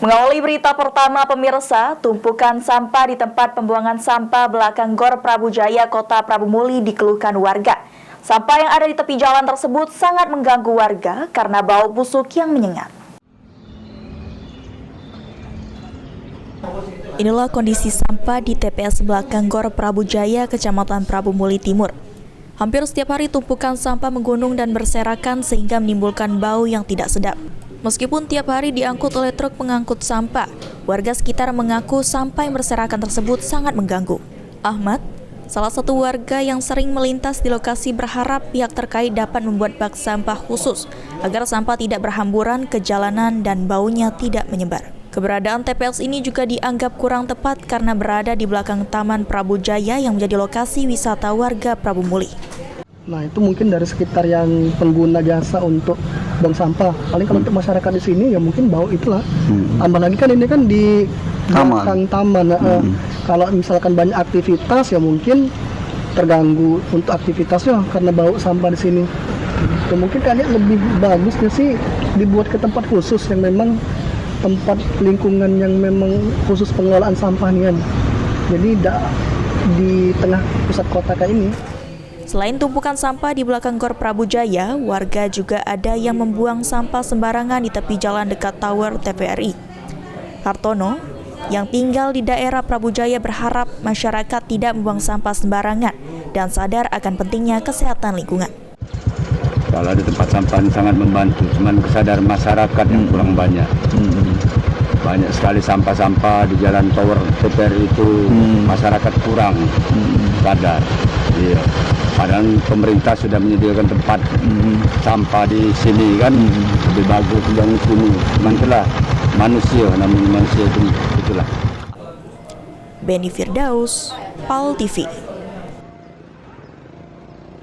Mengawali berita pertama pemirsa, tumpukan sampah di tempat pembuangan sampah belakang Gor Prabu Jaya, Kota Prabu Muli dikeluhkan warga. Sampah yang ada di tepi jalan tersebut sangat mengganggu warga karena bau busuk yang menyengat. Inilah kondisi sampah di TPS belakang Gor Prabu Jaya, Kecamatan Prabu Muli Timur. Hampir setiap hari tumpukan sampah menggunung dan berserakan sehingga menimbulkan bau yang tidak sedap. Meskipun tiap hari diangkut oleh truk pengangkut sampah, warga sekitar mengaku sampah yang berserakan tersebut sangat mengganggu. Ahmad, salah satu warga yang sering melintas di lokasi, berharap pihak terkait dapat membuat bak sampah khusus agar sampah tidak berhamburan ke jalanan dan baunya tidak menyebar. Keberadaan TPS ini juga dianggap kurang tepat karena berada di belakang Taman Prabu Jaya yang menjadi lokasi wisata warga Prabu Muli. Nah, itu mungkin dari sekitar yang pengguna jasa untuk buang sampah. Paling kalau untuk masyarakat di sini ya mungkin bau itulah. Tambah lagi kan ini kan di belakang taman. Kalau misalkan banyak aktivitas ya mungkin terganggu untuk aktivitasnya karena bau sampah di sini. Ya, mungkin kayaknya lebih bagusnya sih dibuat ke tempat khusus yang memang tempat lingkungan yang memang khusus pengelolaan sampah nih kan. Jadi di tengah pusat kota kayak ini. Selain tumpukan sampah di belakang Gor Prabu Jaya, warga juga ada yang membuang sampah sembarangan di tepi jalan dekat Tower TVRI. Hartono, yang tinggal di daerah Prabu Jaya, berharap masyarakat tidak membuang sampah sembarangan dan sadar akan pentingnya kesehatan lingkungan. Kalau di tempat sampah ini sangat membantu, cuman kesadaran masyarakat yang kurang banyak. Banyak sekali sampah-sampah di jalan Tower TVRI itu, masyarakat kurang sadar. Iya. Padahal pemerintah sudah menyediakan tempat sampah di sini kan, lebih bagus yang sini. Cuman itulah manusia, namanya manusia itu itulah. Beni Firdaus, PAL TV.